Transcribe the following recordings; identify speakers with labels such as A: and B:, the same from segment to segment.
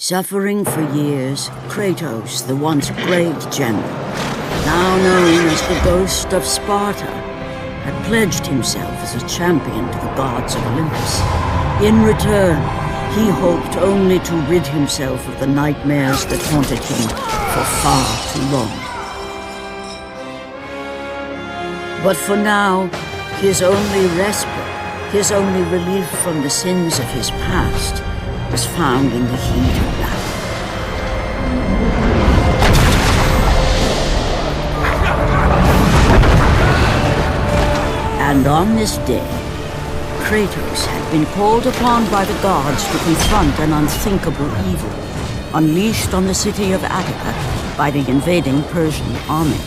A: Suffering for years, Kratos, the once great general, now known as the Ghost of Sparta, had pledged himself as a champion to the gods of Olympus. In return, he hoped only to rid himself of the nightmares that haunted him for far too long. But for now, his only respite, his only relief from the sins of his past, was found in the heat of battle. And on this day, Kratos had been called upon by the gods to confront an unthinkable evil, unleashed on the city of Attica by the invading Persian army.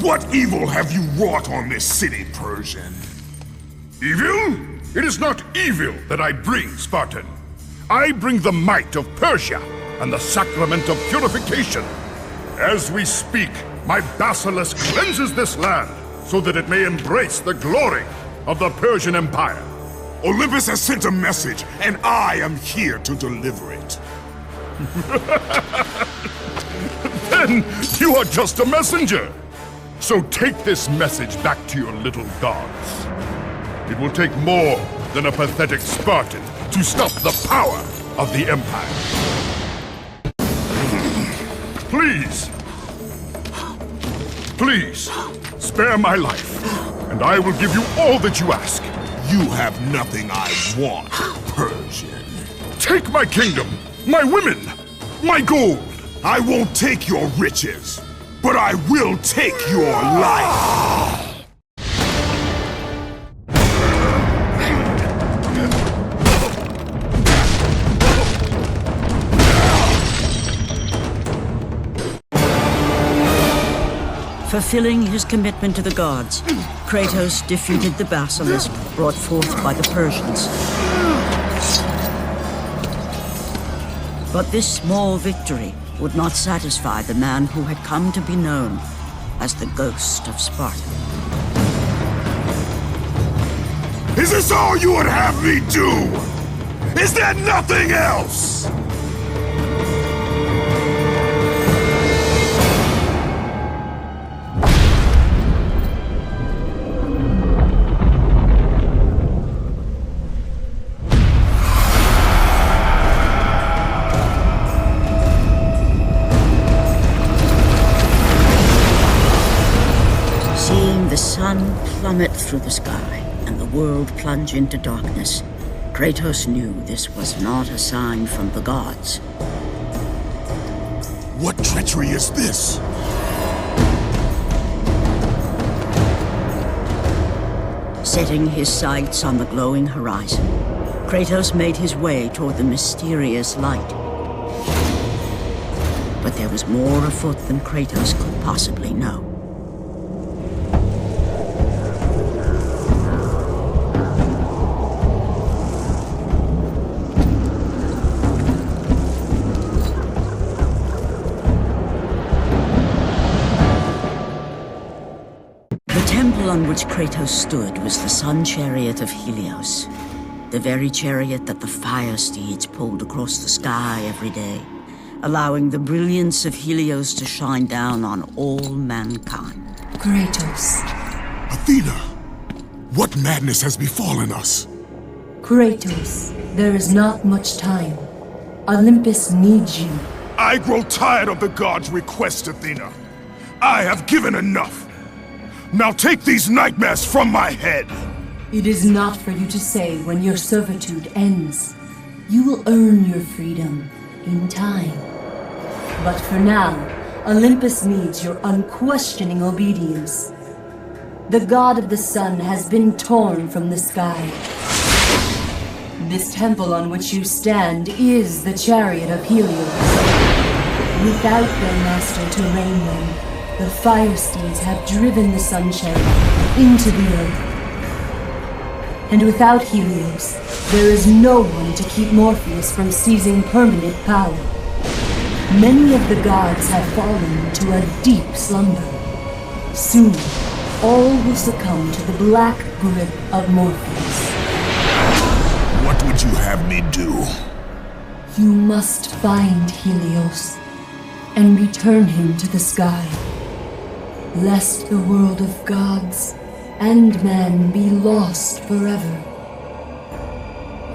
B: What evil have you wrought on this city, Persian?
C: Evil? It is not evil that I bring, Spartan. I bring the might of Persia and the sacrament of purification. As we speak, my basilisk cleanses this land so that it may embrace the glory of the Persian Empire.
B: Olympus has sent a message, and I am here to deliver it.
C: Then you are just a messenger. So take this message back to your little gods. It will take more than a pathetic Spartan to stop the power of the Empire. Please, spare my life, and I will give you all that you ask.
B: You have nothing I want, Persian.
C: Take my kingdom, my women, my gold.
B: I won't take your riches, but I will take your life!
A: Fulfilling his commitment to the gods, Kratos defeated the basilisk brought forth by the Persians. But this small victory would not satisfy the man who had come to be known as the Ghost of Sparta.
B: Is this all you would have me do? Is there nothing else?
A: The sun plummet through the sky and the world plunge into darkness. Kratos knew this was not a sign from the gods.
B: What treachery is this?
A: Setting his sights on the glowing horizon, Kratos made his way toward the mysterious light. But there was more afoot than Kratos could possibly know. The temple on which Kratos stood was the sun chariot of Helios, the very chariot that the fire steeds pulled across the sky every day, allowing the brilliance of Helios to shine down on all mankind.
D: Kratos.
B: Athena! What madness has befallen us?
D: Kratos, there is not much time. Olympus needs you.
B: I grow tired of the gods' requests, Athena. I have given enough. Now take these nightmares from my head!
D: It is not for you to say when your servitude ends. You will earn your freedom in time. But for now, Olympus needs your unquestioning obedience. The god of the sun has been torn from the sky. This temple on which you stand is the chariot of Helios. Without their master to reign them, the fire steeds have driven the sun chariot into the earth. And without Helios, there is no one to keep Morpheus from seizing permanent power. Many of the gods have fallen to a deep slumber. Soon, all will succumb to the black grip of Morpheus.
B: What would you have me do?
D: You must find Helios and return him to the sky, lest the world of gods and man be lost forever.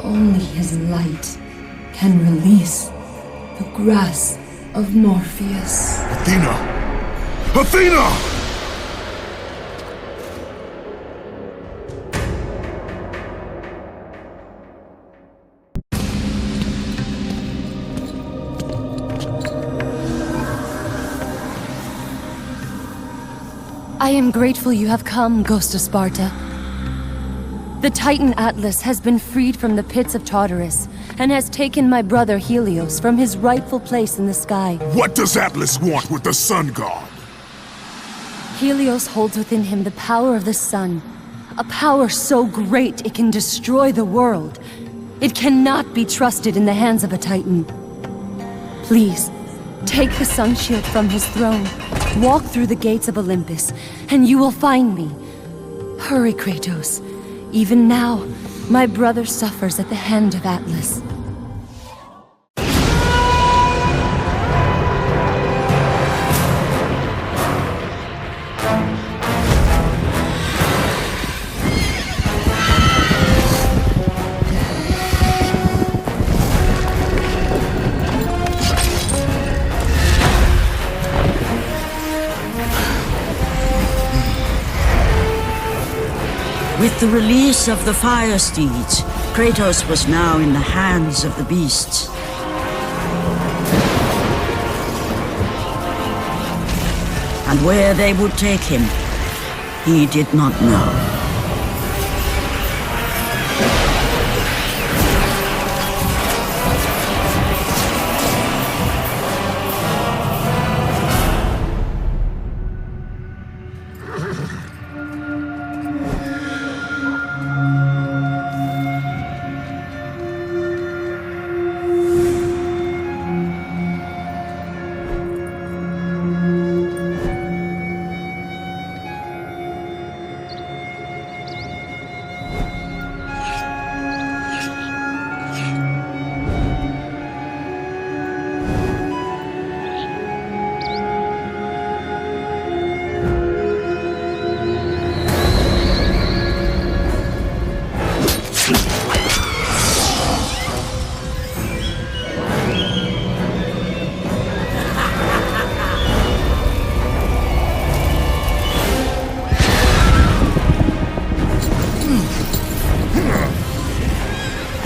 D: Only his light can release the grasp of Morpheus.
B: Athena! Athena!
D: I am grateful you have come, Ghost of Sparta. The Titan Atlas has been freed from the pits of Tartarus, and has taken my brother Helios from his rightful place in the sky.
B: What does Atlas want with the sun god?
D: Helios holds within him the power of the sun, a power so great it can destroy the world. It cannot be trusted in the hands of a Titan. Please, take the sun shield from his throne, walk through the gates of Olympus, and you will find me. Hurry, Kratos. Even now, my brother suffers at the hand of Atlas.
A: With the release of the fire steeds, Kratos was now in the hands of the beasts. And where they would take him, he did not know.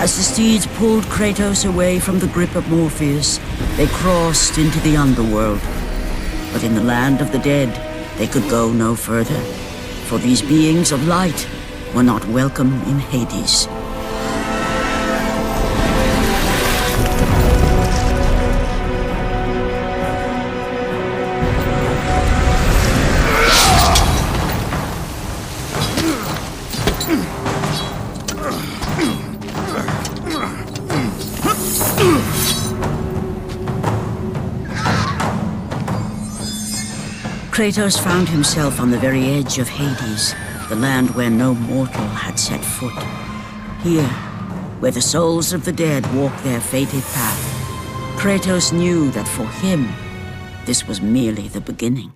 A: As the steeds pulled Kratos away from the grip of Morpheus, they crossed into the underworld. But in the land of the dead, they could go no further, for these beings of light were not welcome in Hades. Kratos found himself on the very edge of Hades, the land where no mortal had set foot. Here, where the souls of the dead walk their fated path, Kratos knew that for him, this was merely the beginning.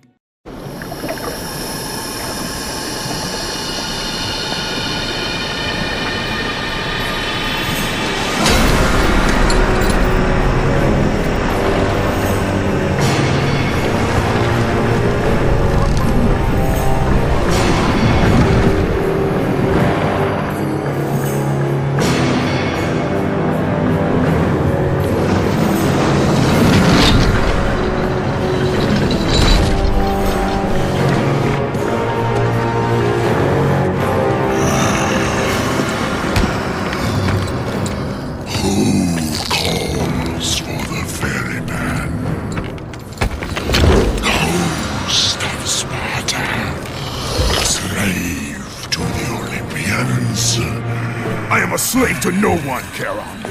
B: I am a slave to no one, Charon.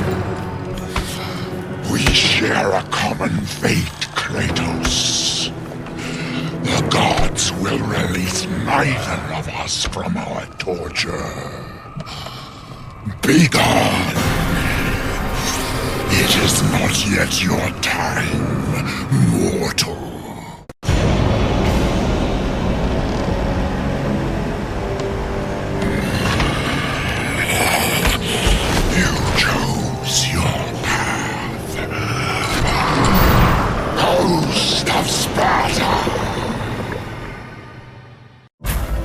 C: We share a common fate, Kratos. The gods will release neither of us from our torture. Be gone! It is not yet your time, mortal.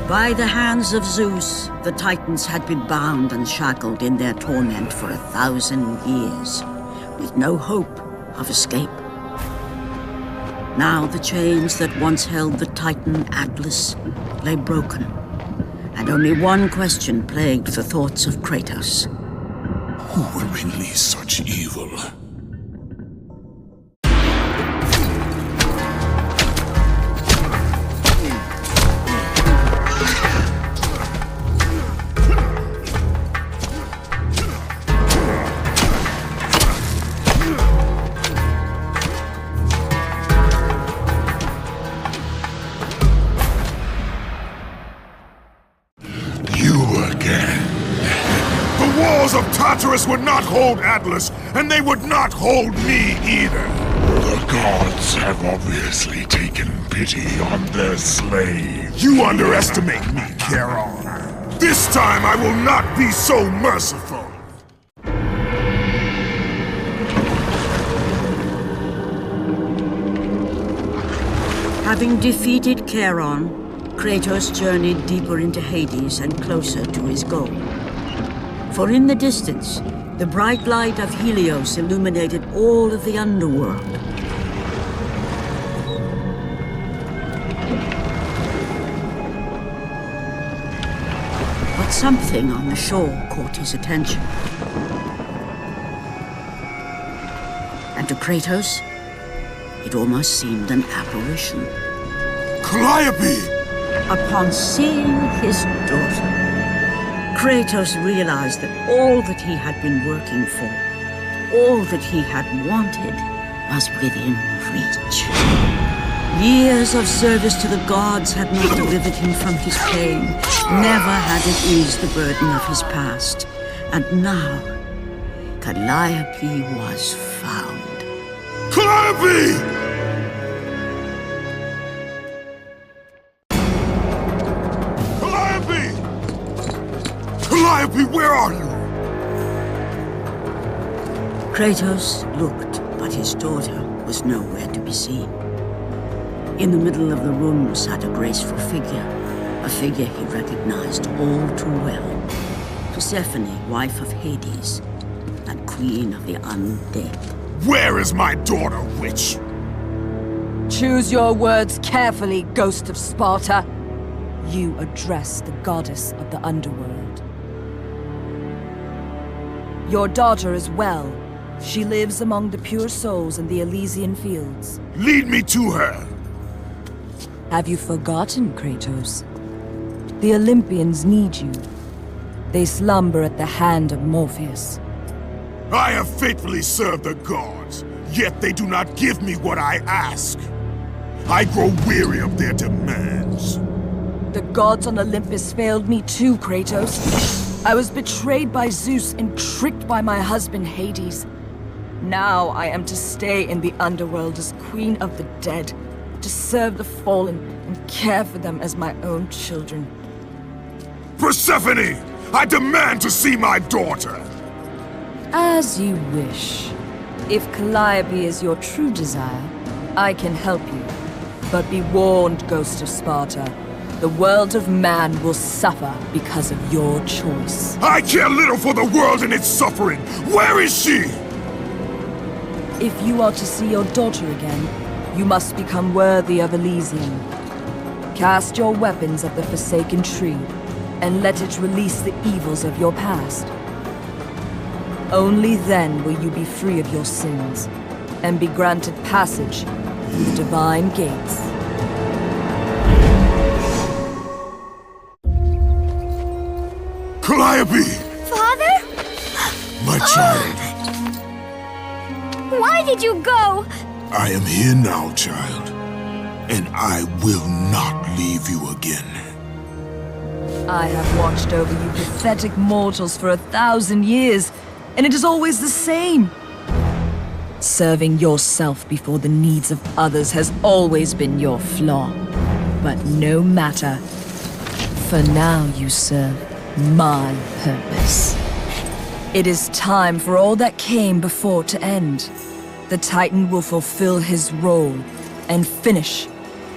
A: By the hands of Zeus, the Titans had been bound and shackled in their torment for 1,000 years, with no hope of escape. Now the chains that once held the Titan Atlas lay broken, and only one question plagued the thoughts of Kratos.
B: Who will release such evil? The walls of Tartarus would not hold Atlas, and they would not hold me either.
C: The gods have obviously taken pity on their slaves.
B: You underestimate me, Charon. This time I will not be so merciful.
A: Having defeated Charon, Kratos journeyed deeper into Hades and closer to his goal. For in the distance, the bright light of Helios illuminated all of the underworld. But something on the shore caught his attention. And to Kratos, it almost seemed an apparition.
B: Calliope!
A: Upon seeing his daughter, Kratos realized that all that he had been working for, all that he had wanted, was within reach. Years of service to the gods had not delivered him from his pain, never had it eased the burden of his past. And now, Calliope was found.
B: Calliope! Calliope, where are you?
A: Kratos looked, but his daughter was nowhere to be seen. In the middle of the room sat a graceful figure, a figure he recognized all too well. Persephone, wife of Hades, and queen of the undead.
B: Where is my daughter, witch?
E: Choose your words carefully, Ghost of Sparta. You address the goddess of the underworld. Your daughter is well. She lives among the pure souls in the Elysian fields.
B: Lead me to her!
E: Have you forgotten, Kratos? The Olympians need you. They slumber at the hand of Morpheus.
B: I have faithfully served the gods, yet they do not give me what I ask. I grow weary of their demands.
E: The gods on Olympus failed me too, Kratos. I was betrayed by Zeus and tricked by my husband Hades. Now I am to stay in the underworld as Queen of the Dead, to serve the fallen and care for them as my own children.
B: Persephone! I demand to see my daughter!
E: As you wish. If Calliope is your true desire, I can help you. But be warned, Ghost of Sparta. The world of man will suffer because of your choice.
B: I care little for the world and its suffering! Where is she?
E: If you are to see your daughter again, you must become worthy of Elysium. Cast your weapons at the Forsaken Tree, and let it release the evils of your past. Only then will you be free of your sins, and be granted passage through the divine gates.
B: Calliope!
F: Father?
B: My child.
F: Why did you go?
B: I am here now, child. And I will not leave you again.
E: I have watched over you pathetic mortals for 1,000 years, and it is always the same. Serving yourself before the needs of others has always been your flaw. But no matter. For now you serve my purpose. It is time for all that came before to end. The Titan will fulfill his role and finish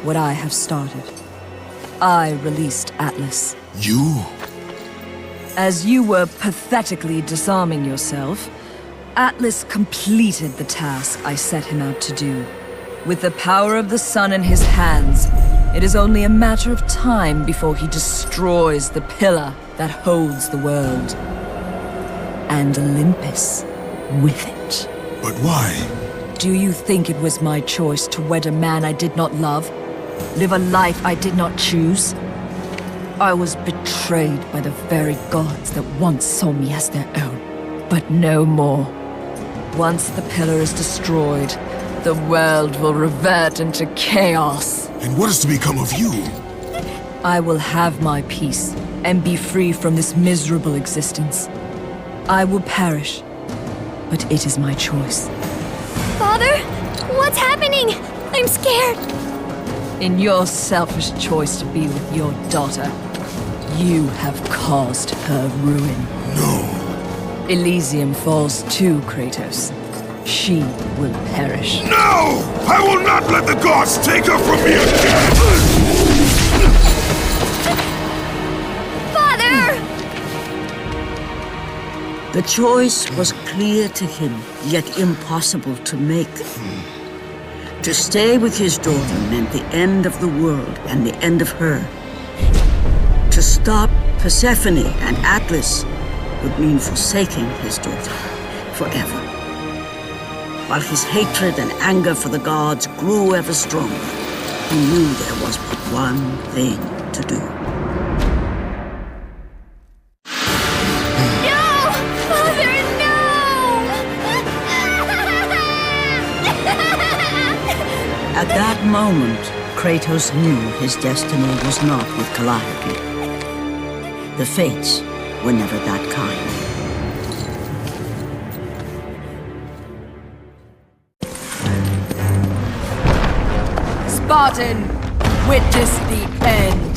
E: what I have started. I released Atlas.
B: You?
E: As you were pathetically disarming yourself, Atlas completed the task I set him out to do. With the power of the sun in his hands, it is only a matter of time before he destroys the pillar that holds the world. And Olympus with it.
B: But why?
E: Do you think it was my choice to wed a man I did not love? Live a life I did not choose? I was betrayed by the very gods that once saw me as their own, but no more. Once the pillar is destroyed, the world will revert into chaos.
B: And what is to become of you?
E: I will have my peace and be free from this miserable existence. I will perish, but it is my choice.
F: Father? What's happening? I'm scared.
E: In your selfish choice to be with your daughter, you have caused her ruin.
B: No.
E: Elysium falls too, Kratos. She will perish.
B: No! I will not let the gods take her from me again!
F: Father!
A: The choice was clear to him, yet impossible to make. To stay with his daughter meant the end of the world and the end of her. To stop Persephone and Atlas would mean forsaking his daughter forever. While his hatred and anger for the gods grew ever stronger, he knew there was but one thing to do.
F: No! Father, no!
A: At that moment, Kratos knew his destiny was not with Calliope. The fates were never that kind.
E: Spartan, witness the end.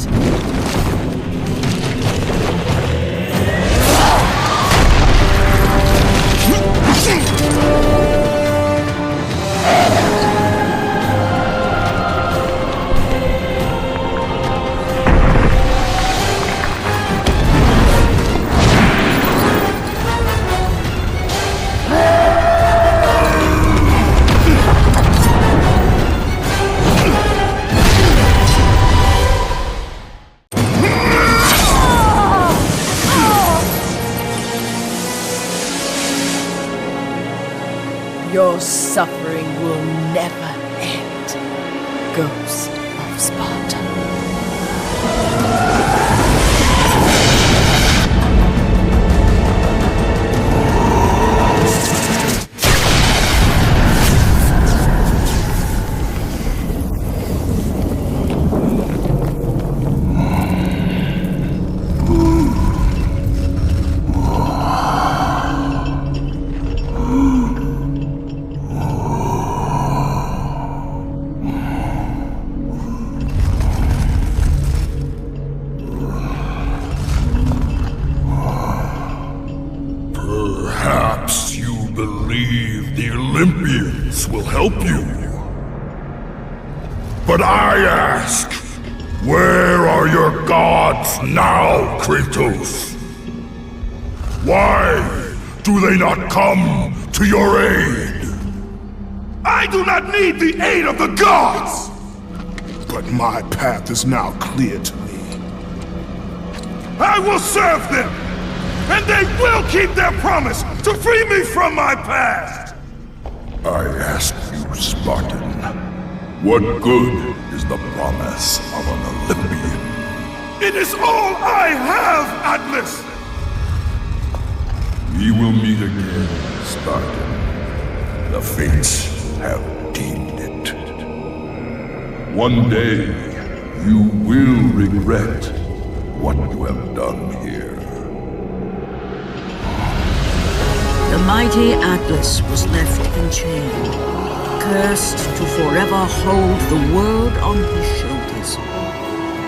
E: Your suffering will never end, Ghost of Sparta.
C: help you. But I ask, where are your gods now, Kratos? Why do they not come to your aid?
B: I do not need the aid of the gods! But my path is now clear to me. I will serve them! And they will keep their promise to free me from my past!
C: I ask you, Spartan, what good is the promise of an Olympian?
B: It is all I have, Atlas!
C: We will meet again, Spartan. The fates have deemed it. One day, you will regret what you have done here.
A: The mighty Atlas was left enchained, cursed to forever hold the world on his shoulders.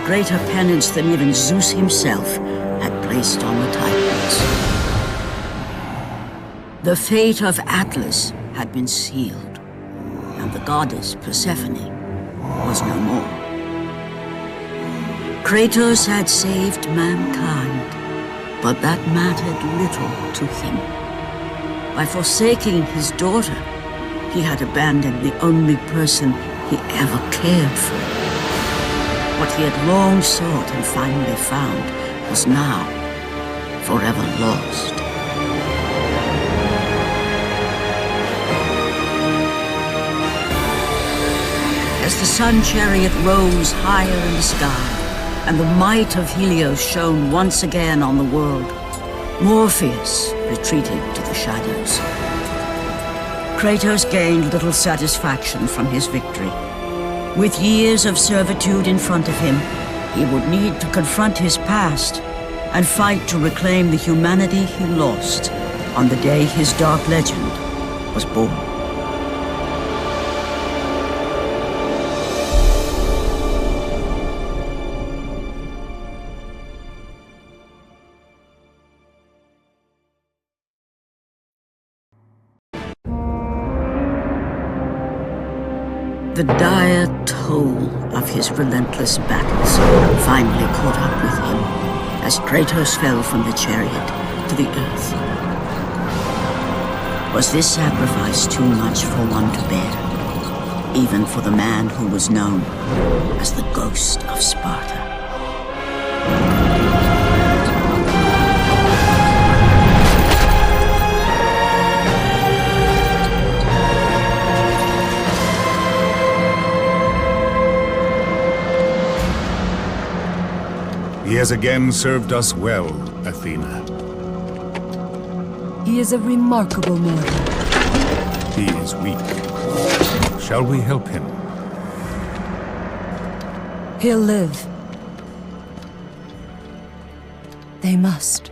A: Greater penance than even Zeus himself had placed on the Titans. The fate of Atlas had been sealed, and the goddess Persephone was no more. Kratos had saved mankind, but that mattered little to him. By forsaking his daughter, he had abandoned the only person he ever cared for. What he had long sought and finally found was now forever lost. As the sun chariot rose higher in the sky, and the might of Helios shone once again on the world, Morpheus retreated to the shadows. Kratos gained little satisfaction from his victory. With years of servitude in front of him, he would need to confront his past and fight to reclaim the humanity he lost on the day his dark legend was born. The dire toll of his relentless battles finally caught up with him as Kratos fell from the chariot to the earth. Was this sacrifice too much for one to bear, even for the man who was known as the Ghost of Sparta?
G: He has again served us well, Athena.
D: He is a remarkable mortal.
G: He is weak. Shall we help him?
D: He'll live. They must.